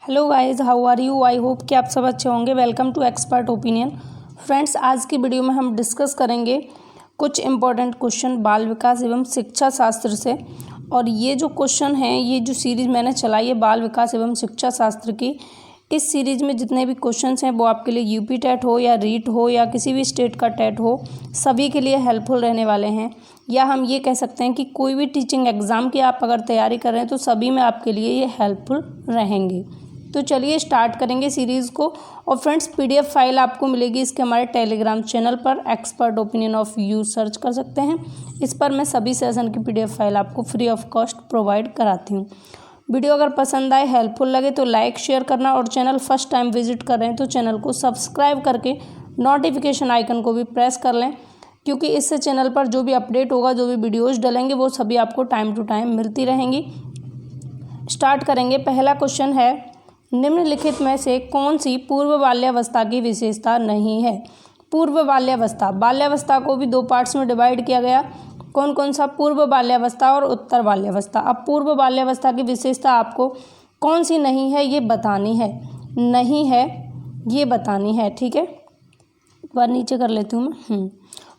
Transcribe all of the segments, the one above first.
Hello guys, how are you. I hope कि आप सब अच्छे होंगे। Welcome to expert opinion. Friends, आज की वीडियो में हम डिस्कस करेंगे कुछ इम्पोर्टेंट क्वेश्चन बाल विकास एवं शिक्षा शास्त्र से। और ये जो क्वेश्चन हैं, ये जो सीरीज़ मैंने चलाई है बाल विकास एवं शिक्षा शास्त्र की, इस सीरीज़ में जितने भी क्वेश्चंस हैं वो आपके लिए यूपी टेट हो या रीट हो या किसी भी स्टेट का टेट हो, सभी के लिए हेल्पफुल रहने वाले हैं। या हम ये कह सकते हैं कि कोई भी टीचिंग एग्ज़ाम की आप अगर तैयारी कर रहे हैं तो सभी में आपके लिए ये हेल्पफुल रहेंगे। तो चलिए स्टार्ट करेंगे सीरीज़ को। और फ्रेंड्स, पीडीएफ फाइल आपको मिलेगी इसके हमारे टेलीग्राम चैनल पर, expert opinion of you search कर सकते हैं। इस पर मैं सभी सेशन की पीडीएफ फाइल आपको फ्री ऑफ कॉस्ट प्रोवाइड कराती हूँ। वीडियो अगर पसंद आए, हेल्पफुल लगे तो लाइक शेयर करना, और चैनल फर्स्ट टाइम विजिट कर रहे हैं तो चैनल को सब्सक्राइब करके नोटिफिकेशन आइकन को भी प्रेस कर लें, क्योंकि इससे चैनल पर जो भी अपडेट होगा, जो भी वीडियोज़ डलेंगे, वो सभी आपको टाइम टू टाइम मिलती रहेंगी। स्टार्ट करेंगे। पहला क्वेश्चन है, निम्नलिखित में से कौन सी पूर्व बाल्यावस्था की विशेषता नहीं है। पूर्व बाल्यावस्था, बाल्यावस्था को भी दो पार्ट्स में डिवाइड किया गया। कौन कौन सा? पूर्व बाल्यावस्था और उत्तर बाल्यावस्था। अब पूर्व बाल्यावस्था की विशेषता आपको कौन सी नहीं है ये बतानी है, नहीं है ये बतानी है, ठीक है। एक बार नीचे कर लेती हूँ मैं।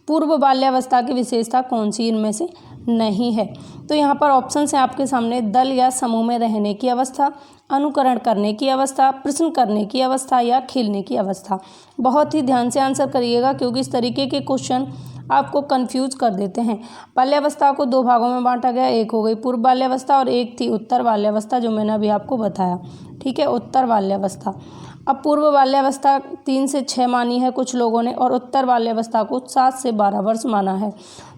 पूर्व बाल्यावस्था की विशेषता कौन सी इनमें से नहीं है? तो यहाँ पर ऑप्शन है आपके सामने, दल या समूह में रहने की अवस्था, अनुकरण करने की अवस्था, प्रश्न करने की अवस्था या खेलने की अवस्था। बहुत ही ध्यान से आंसर करिएगा, क्योंकि इस तरीके के क्वेश्चन आपको कंफ्यूज कर देते हैं। बाल्यावस्था को दो भागों में बांटा गया, एक हो गई पूर्व बाल्यावस्था और एक थी उत्तर बाल्यावस्था, जो मैंने अभी आपको बताया, ठीक है, उत्तर बाल्यावस्था। अब पूर्व बाल्यावस्था 3 से 6 मानी है कुछ लोगों ने, और उत्तर बाल्यावस्था को 7 से 12 वर्ष माना है।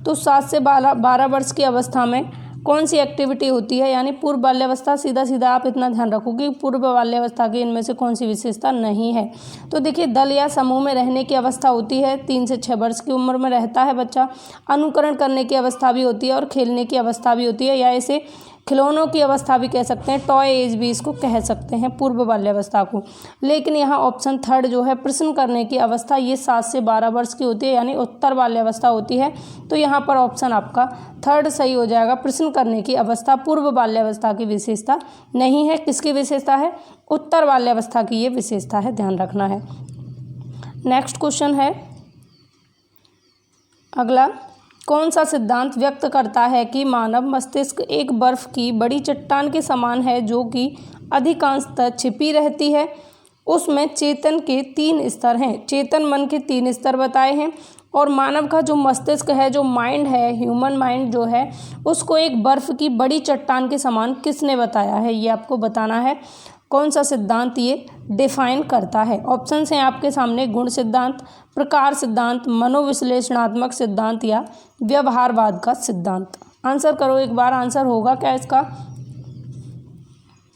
तो 7 से 12 वर्ष की अवस्था में कौन सी एक्टिविटी होती है, यानी पूर्व बाल्यावस्था, सीधा सीधा आप इतना ध्यान रखो कि पूर्व बाल्यावस्था की इनमें से कौन सी विशेषता नहीं है। तो देखिए, दल या समूह में रहने की अवस्था होती है, 3 से 6 वर्ष की उम्र में रहता है बच्चा। अनुकरण करने की अवस्था भी होती है और खेलने की अवस्था भी होती है, या इसे खिलौनों की अवस्था भी कह सकते हैं, टॉय एज भी इसको कह सकते हैं पूर्व बाल्यावस्था को। लेकिन यहाँ ऑप्शन थर्ड जो है, प्रश्न करने की अवस्था, ये 7 से 12 वर्ष की होती है, यानी उत्तर बाल्यावस्था होती है। तो यहाँ पर ऑप्शन आपका थर्ड सही हो जाएगा। प्रश्न करने की अवस्था पूर्व बाल्यावस्था की विशेषता नहीं है। किसकी विशेषता है? उत्तर बाल्यावस्था की ये विशेषता है, ध्यान रखना है। नेक्स्ट क्वेश्चन है अगला, कौन सा सिद्धांत व्यक्त करता है कि मानव मस्तिष्क एक बर्फ की बड़ी चट्टान के समान है, जो कि अधिकांशतः छिपी रहती है। उसमें चेतन के 3 स्तर हैं, चेतन मन के 3 स्तर बताए हैं। और मानव का जो मस्तिष्क है, जो माइंड है, ह्यूमन माइंड जो है, उसको एक बर्फ की बड़ी चट्टान के समान किसने बताया है, ये आपको बताना है। कौन सा सिद्धांत ये डिफाइन करता है? ऑप्शंस हैं आपके सामने, गुण सिद्धांत, प्रकार सिद्धांत, मनोविश्लेषणात्मक सिद्धांत या व्यवहारवाद का सिद्धांत। आंसर करो एक बार, आंसर होगा क्या इसका?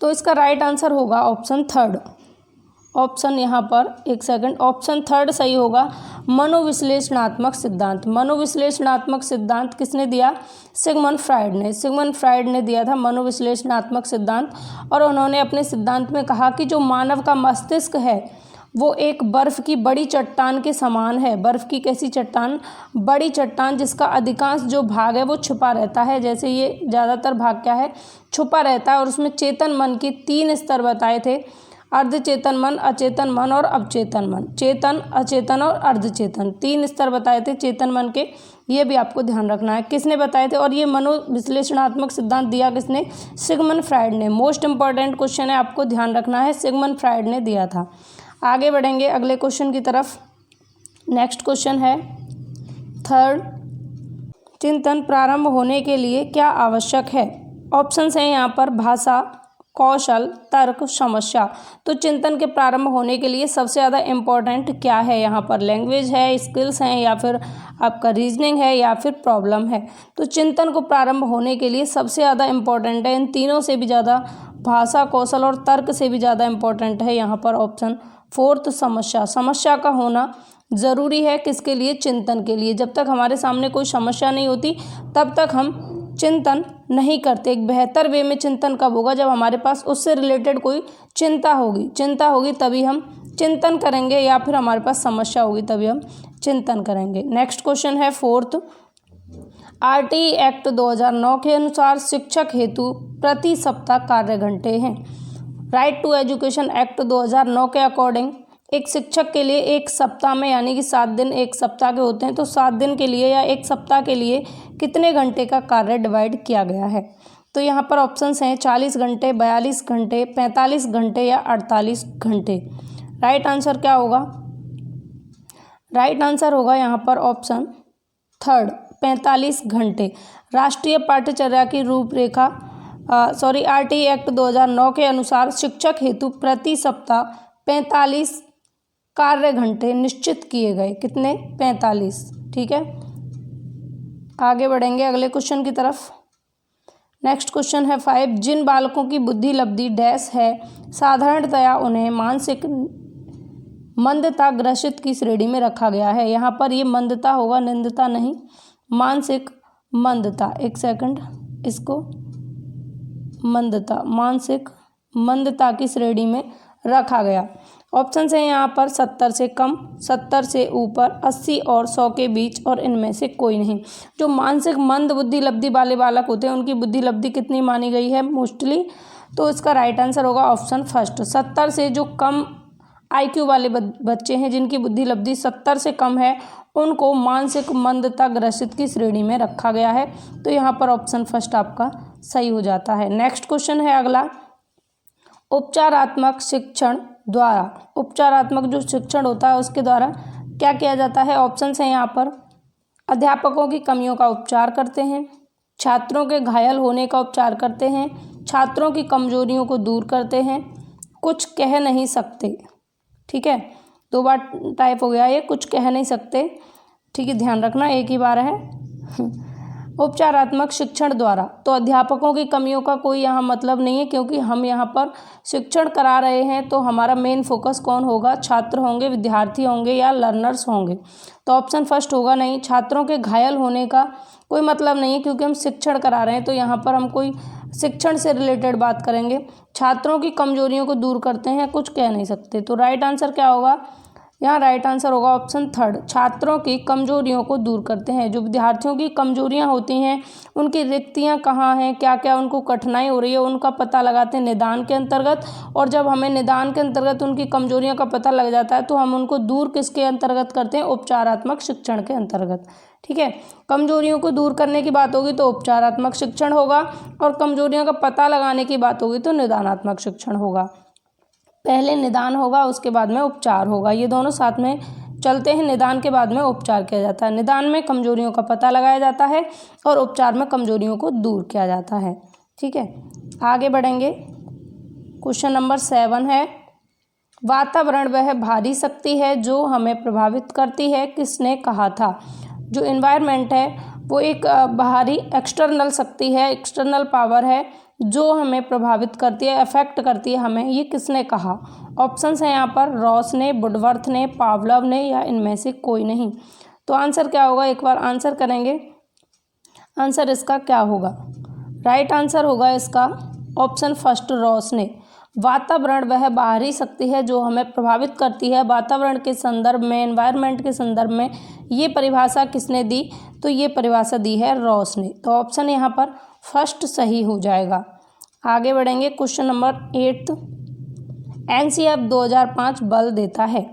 तो इसका राइट आंसर होगा ऑप्शन थर्ड। ऑप्शन यहाँ पर एक सेकंड, ऑप्शन थर्ड सही होगा, मनोविश्लेषणात्मक सिद्धांत। मनोविश्लेषणात्मक सिद्धांत किसने दिया? सिगमंड फ्राइड ने। सिगमंड फ्राइड ने दिया था मनोविश्लेषणात्मक सिद्धांत। और उन्होंने अपने सिद्धांत में कहा कि जो मानव का मस्तिष्क है वो एक बर्फ़ की बड़ी चट्टान के समान है। बर्फ़ की कैसी चट्टान? बड़ी चट्टान, जिसका अधिकांश जो भाग है वो छुपा रहता है। जैसे ये ज़्यादातर भाग क्या है? छुपा रहता है। और उसमें चेतन मन के 3 स्तर बताए थे, अर्धचेतन मन, अचेतन मन और अवचेतन मन। चेतन, अचेतन और अर्धचेतन, 3 स्तर बताए थे चेतन मन के। ये भी आपको ध्यान रखना है, किसने बताए थे। और ये मनोविश्लेषणात्मक सिद्धांत दिया किसने? सिगमंड फ्राइड ने। मोस्ट इंपॉर्टेंट क्वेश्चन है, आपको ध्यान रखना है, सिगमंड फ्राइड ने दिया था। आगे बढ़ेंगे अगले क्वेश्चन की तरफ। नेक्स्ट क्वेश्चन है थर्ड, चिंतन प्रारंभ होने के लिए क्या आवश्यक है? ऑप्शंस हैं यहाँ पर, भाषा, कौशल, तर्क, समस्या। तो चिंतन के प्रारंभ होने के लिए सबसे ज़्यादा इम्पोर्टेंट क्या है? यहाँ पर लैंग्वेज है, स्किल्स हैं, या फिर आपका रीजनिंग है, या फिर प्रॉब्लम है। तो चिंतन को प्रारंभ होने के लिए सबसे ज़्यादा इम्पोर्टेंट है, इन तीनों से भी ज़्यादा भाषा, कौशल और तर्क से भी ज़्यादा इम्पोर्टेंट है यहाँ पर ऑप्शन फोर्थ, समस्या। समस्या का होना ज़रूरी है, किसके लिए? चिंतन के लिए। जब तक हमारे सामने कोई समस्या नहीं होती तब तक हम चिंतन नहीं करते। एक बेहतर वे में चिंतन कब होगा? जब हमारे पास उससे रिलेटेड कोई चिंता होगी तभी हम चिंतन करेंगे, या फिर हमारे पास समस्या होगी तभी हम चिंतन करेंगे। नेक्स्ट क्वेश्चन है फोर्थ, आरटीई एक्ट 2009 के अनुसार शिक्षक हेतु प्रति सप्ताह कार्य घंटे हैं। राइट टू एजुकेशन एक्ट 2009 के अकॉर्डिंग एक शिक्षक के लिए एक सप्ताह में, यानी कि 7 दिन एक सप्ताह के होते हैं, तो 7 दिन के लिए या एक सप्ताह के लिए कितने घंटे का कार्य डिवाइड किया गया है। तो यहाँ पर ऑप्शंस हैं 40 घंटे, 42 घंटे, 45 घंटे या 48 घंटे। राइट आंसर क्या होगा? राइट आंसर होगा यहाँ पर ऑप्शन थर्ड, 45 घंटे। राष्ट्रीय पाठ्यचर्या की रूपरेखा आरटीई एक्ट 2009 के अनुसार शिक्षक हेतु प्रति सप्ताह 45 कार्य घंटे निश्चित किए गए। कितने? 45। ठीक है, आगे बढ़ेंगे अगले क्वेश्चन की तरफ। नेक्स्ट क्वेश्चन है 5। जिन बालकों की बुद्धि लब्धि डैश है, साधारणतया उन्हें मानसिक मंदता ग्रसित की श्रेणी में रखा गया है। यहाँ पर ये मंदता होगा, निंदता नहीं, मानसिक मंदता। एक सेकंड, इसको मंदता, मानसिक मंदता की श्रेणी में रखा गया। ऑप्शन है यहाँ पर 70 से कम, 70 से ऊपर, 80 और 100 के बीच, और इनमें से कोई नहीं। जो मानसिक मंद बुद्धि लब्धि वाले बालक होते हैं उनकी बुद्धि लब्धि कितनी मानी गई है मोस्टली? तो इसका राइट आंसर होगा ऑप्शन फर्स्ट, 70 से। जो कम IQ वाले बच्चे हैं जिनकी बुद्धि लब्धि 70 से कम है उनको मानसिक मंदता ग्रसित की श्रेणी में रखा गया है। तो यहाँ पर ऑप्शन फर्स्ट आपका सही हो जाता है। नेक्स्ट क्वेश्चन है अगला, उपचारात्मक शिक्षण द्वारा, उपचारात्मक जो शिक्षण होता है उसके द्वारा क्या किया जाता है? ऑप्शन है यहाँ पर, अध्यापकों की कमियों का उपचार करते हैं, छात्रों के घायल होने का उपचार करते हैं, छात्रों की कमजोरियों को दूर करते हैं, कुछ कह नहीं सकते। ठीक है, 2 बार टाइप हो गया ये, कुछ कह नहीं सकते। ठीक है, ध्यान रखना, एक ही बार है। उपचारात्मक शिक्षण द्वारा, तो अध्यापकों की कमियों का कोई यहाँ मतलब नहीं है, क्योंकि हम यहाँ पर शिक्षण करा रहे हैं तो हमारा मेन फोकस कौन होगा? छात्र होंगे, विद्यार्थी होंगे या लर्नर्स होंगे। तो ऑप्शन फर्स्ट होगा नहीं। छात्रों के घायल होने का कोई मतलब नहीं है, क्योंकि हम शिक्षण करा रहे हैं तो यहाँ पर हम कोई शिक्षण से रिलेटेड बात करेंगे। छात्रों की कमजोरियों को दूर करते हैं, कुछ कह नहीं सकते। तो राइट आंसर क्या होगा? यहाँ राइट आंसर होगा ऑप्शन थर्ड, छात्रों की कमजोरियों को दूर करते हैं। जो विद्यार्थियों की कमजोरियाँ होती हैं, उनकी रिक्तियाँ कहाँ हैं, क्या क्या उनको कठिनाई हो रही है, उनका पता लगाते हैं निदान के अंतर्गत। और जब हमें निदान के अंतर्गत उनकी कमजोरियों का पता लग जाता है तो हम उनको दूर किसके अंतर्गत करते हैं? उपचारात्मक शिक्षण के अंतर्गत। ठीक है, कमजोरियों को दूर करने की बात होगी तो उपचारात्मक शिक्षण होगा, और कमजोरियों का पता लगाने की बात होगी तो निदानात्मक शिक्षण होगा। पहले निदान होगा, उसके बाद में उपचार होगा, ये दोनों साथ में चलते हैं। निदान के बाद में उपचार किया जाता है। निदान में कमजोरियों का पता लगाया जाता है और उपचार में कमजोरियों को दूर किया जाता है। ठीक है, आगे बढ़ेंगे। क्वेश्चन नंबर 7 है, वातावरण वह भारी शक्ति है जो हमें प्रभावित करती है, किसने कहा था? जो एनवायरनमेंट है वो एक बाहरी एक्सटर्नल शक्ति है, एक्सटर्नल पावर है जो हमें प्रभावित करती है, अफेक्ट करती है हमें। ये किसने कहा? ऑप्शंस हैं यहाँ पर, रॉस ने, वुडवर्थ ने, पावलव ने, या इनमें से कोई नहीं। तो आंसर क्या होगा? एक बार आंसर करेंगे। आंसर इसका क्या होगा? राइट आंसर होगा इसका ऑप्शन फर्स्ट, रॉस ने। वातावरण वह बाहरी शक्ति है जो हमें प्रभावित करती है। वातावरण के संदर्भ में, एनवायरनमेंट के संदर्भ में ये परिभाषा किसने दी? तो ये परिभाषा दी है रॉस ने। तो ऑप्शन यहाँ पर फर्स्ट सही हो जाएगा। आगे बढ़ेंगे। क्वेश्चन नंबर 8, NCF 2005 बल देता है।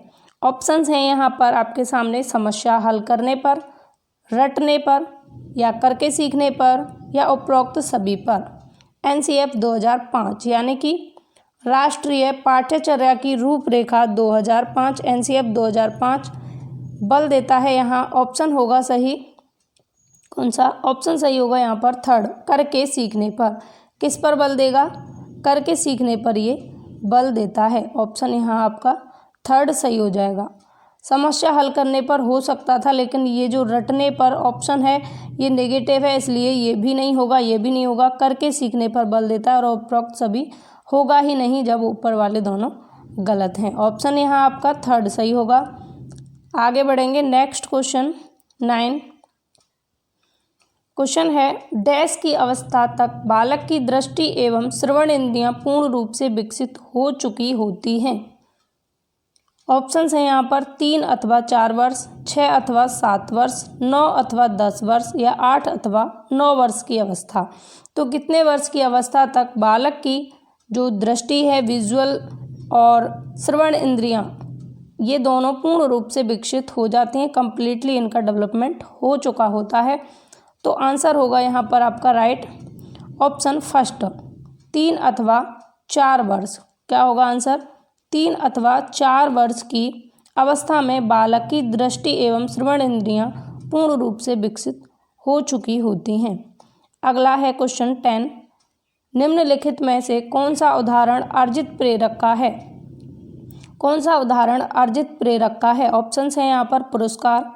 ऑप्शंस हैं यहाँ पर आपके सामने, समस्या हल करने पर, रटने पर, या करके सीखने पर, या उपरोक्त सभी पर। NCF 2005 यानी कि राष्ट्रीय पाठ्यचर्या की रूपरेखा 2005, NCF 2005 बल देता है। यहाँ ऑप्शन होगा सही, कौन सा ऑप्शन सही होगा? यहाँ पर थर्ड, करके सीखने पर। किस पर बल देगा? करके सीखने पर ये बल देता है। ऑप्शन यहाँ आपका थर्ड सही हो जाएगा। समस्या हल करने पर हो सकता था, लेकिन ये जो रटने पर ऑप्शन है ये नेगेटिव है, इसलिए ये भी नहीं होगा, ये भी नहीं होगा। करके सीखने पर बल देता है, और उपरोक्त सभी होगा ही नहीं जब ऊपर वाले दोनों गलत हैं। ऑप्शन यहाँ आपका थर्ड सही होगा। आगे बढ़ेंगे। नेक्स्ट क्वेश्चन 9 क्वेश्चन है, डैश की अवस्था तक बालक की दृष्टि एवं श्रवण इंद्रियां पूर्ण रूप से विकसित हो चुकी होती हैं। ऑप्शंस हैं यहाँ पर 3 अथवा 4 वर्ष, 6 अथवा 7 वर्ष, 9 अथवा 10 वर्ष, या 8 अथवा 9 वर्ष की अवस्था। तो कितने वर्ष की अवस्था तक बालक की जो दृष्टि है, विजुअल और श्रवण इंद्रियां, ये दोनों पूर्ण रूप से विकसित हो जाती हैं, कंप्लीटली इनका डेवलपमेंट हो चुका होता है। तो आंसर होगा यहाँ पर आपका राइट ऑप्शन फर्स्ट, 3 अथवा 4 वर्ष। क्या होगा आंसर? 3 अथवा 4 वर्ष की अवस्था में बालक की दृष्टि एवं श्रवण इंद्रियां पूर्ण रूप से विकसित हो चुकी होती हैं। अगला है क्वेश्चन 10, निम्नलिखित में से कौन सा उदाहरण अर्जित प्रेरक का है? कौन सा उदाहरण अर्जित प्रेरक का है? ऑप्शंस हैं यहाँ पर पुरस्कार,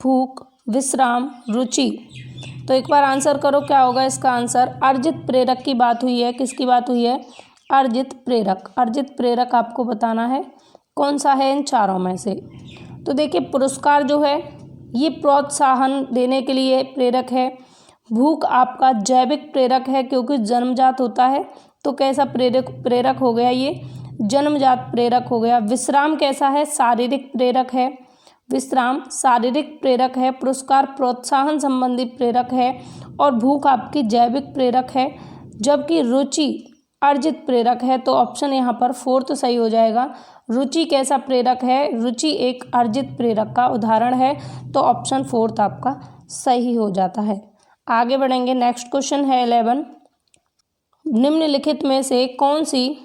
भूख, विश्राम, रुचि। तो एक बार आंसर करो, क्या होगा इसका आंसर? अर्जित प्रेरक की बात हुई है। किसकी बात हुई है? अर्जित प्रेरक। अर्जित प्रेरक आपको बताना है कौन सा है इन चारों में से। तो देखिए, पुरस्कार जो है ये प्रोत्साहन देने के लिए प्रेरक है। भूख आपका जैविक प्रेरक है क्योंकि जन्मजात होता है, तो कैसा प्रेरक हो गया? ये जन्मजात प्रेरक हो गया। विश्राम कैसा है? शारीरिक प्रेरक है। विश्राम शारीरिक प्रेरक है। पुरस्कार प्रोत्साहन संबंधी प्रेरक है और भूख आपकी जैविक प्रेरक है, जबकि रुचि अर्जित प्रेरक है। तो ऑप्शन यहाँ पर 4th सही हो जाएगा। रुचि कैसा प्रेरक है? रुचि एक अर्जित प्रेरक का उदाहरण है, तो ऑप्शन 4th आपका सही हो जाता है। आगे बढ़ेंगे, नेक्स्ट क्वेश्चन है 11, निम्नलिखित में से कौन सी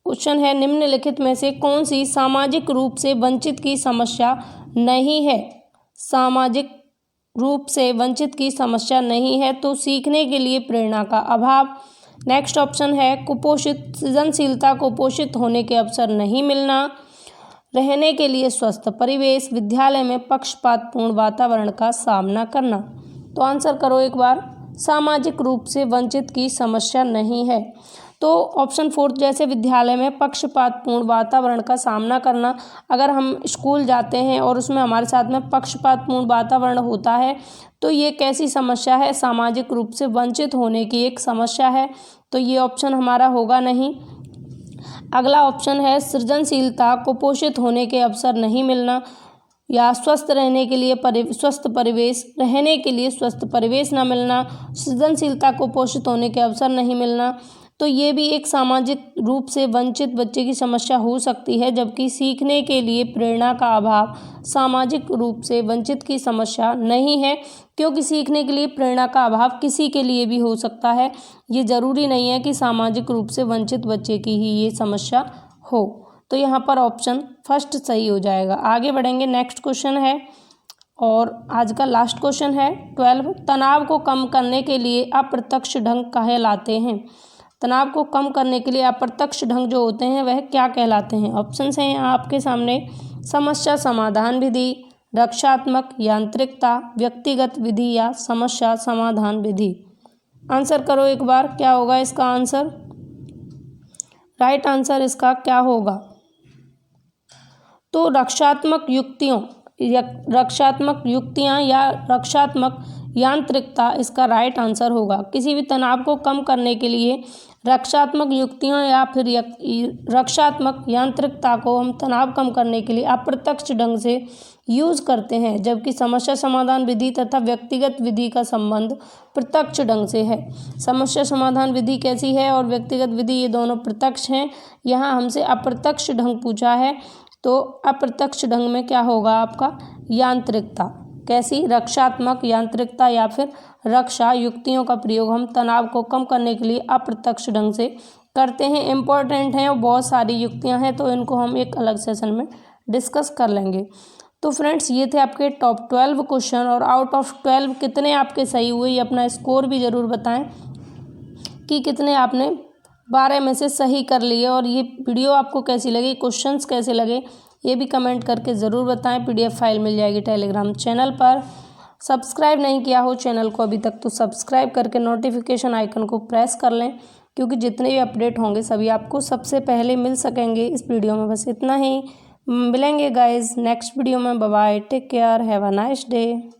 क्वेश्चन है निम्नलिखित में से कौन सी सामाजिक रूप से वंचित की समस्या नहीं है? सामाजिक रूप से वंचित की समस्या नहीं है। तो सीखने के लिए प्रेरणा का अभाव। नेक्स्ट ऑप्शन है कुपोषित, सृजनशीलता को पोषित होने के अवसर नहीं मिलना, रहने के लिए स्वस्थ परिवेश, विद्यालय में पक्षपातपूर्ण वातावरण का सामना करना। तो आंसर करो एक बार, सामाजिक रूप से वंचित की समस्या नहीं है। तो ऑप्शन 4 जैसे विद्यालय में पक्षपातपूर्ण वातावरण का सामना करना, अगर हम स्कूल जाते हैं और उसमें हमारे साथ में पक्षपातपूर्ण वातावरण होता है तो ये कैसी समस्या है? सामाजिक रूप से वंचित होने की एक समस्या है। तो ये ऑप्शन हमारा होगा नहीं। अगला ऑप्शन है सृजनशीलता को पोषित होने के अवसर नहीं मिलना, या स्वस्थ रहने के लिए स्वस्थ परिवेश, रहने के लिए स्वस्थ परिवेश न मिलना, सृजनशीलता को पोषित होने के अवसर नहीं मिलना। तो ये भी एक सामाजिक रूप से वंचित बच्चे की समस्या हो सकती है, जबकि सीखने के लिए प्रेरणा का अभाव सामाजिक रूप से वंचित की समस्या नहीं है, क्योंकि सीखने के लिए प्रेरणा का अभाव किसी के लिए भी हो सकता है। ये ज़रूरी नहीं है कि सामाजिक रूप से वंचित बच्चे की ही ये समस्या हो। तो यहाँ पर ऑप्शन फर्स्ट सही हो जाएगा। आगे बढ़ेंगे, नेक्स्ट क्वेश्चन है और आज का लास्ट क्वेश्चन है 12, तनाव को कम करने के लिए अप्रत्यक्ष ढंग कहलाते हैं? तनाव को कम करने के लिए अप्रत्यक्ष ढंग जो होते हैं वह क्या कहलाते हैं? ऑप्शंस हैं आपके सामने, समस्या समाधान विधि, रक्षात्मक यांत्रिकता, व्यक्तिगत विधि या समस्या समाधान विधि। आंसर करो एक बार, क्या होगा इसका आंसर? राइट आंसर इसका क्या होगा? तो रक्षात्मक युक्तियाँ या रक्षात्मक यांत्रिकता इसका राइट आंसर होगा। किसी भी तनाव को कम करने के लिए रक्षात्मक युक्तियाँ या फिर रक्षात्मक यांत्रिकता को हम तनाव कम करने के लिए अप्रत्यक्ष ढंग से यूज़ करते हैं, जबकि समस्या समाधान विधि तथा व्यक्तिगत विधि का संबंध प्रत्यक्ष ढंग से है। समस्या समाधान विधि कैसी है और व्यक्तिगत विधि, ये दोनों प्रत्यक्ष हैं। यहाँ हमसे अप्रत्यक्ष ढंग पूछा है, तो अप्रत्यक्ष ढंग में क्या होगा आपका? यांत्रिकता। कैसी? रक्षात्मक यांत्रिकता या फिर रक्षा युक्तियों का प्रयोग हम तनाव को कम करने के लिए अप्रत्यक्ष ढंग से करते हैं। इम्पोर्टेंट हैं और बहुत सारी युक्तियां हैं, तो इनको हम एक अलग सेशन में डिस्कस कर लेंगे। तो फ्रेंड्स, ये थे आपके टॉप 12 क्वेश्चन, और आउट ऑफ 12 कितने आपके सही हुए, ये अपना स्कोर भी ज़रूर बताएं कि कितने आपने 12 में से सही कर लिए। और ये वीडियो आपको कैसी लगी, क्वेश्चंस कैसे लगे, ये भी कमेंट करके ज़रूर बताएं। PDF फाइल मिल जाएगी टेलीग्राम चैनल पर। सब्सक्राइब नहीं किया हो चैनल को अभी तक तो सब्सक्राइब करके नोटिफिकेशन आइकन को प्रेस कर लें, क्योंकि जितने भी अपडेट होंगे सभी आपको सबसे पहले मिल सकेंगे। इस वीडियो में बस इतना ही, मिलेंगे गाइज नेक्स्ट वीडियो में। Bye bye, take care, have a nice day.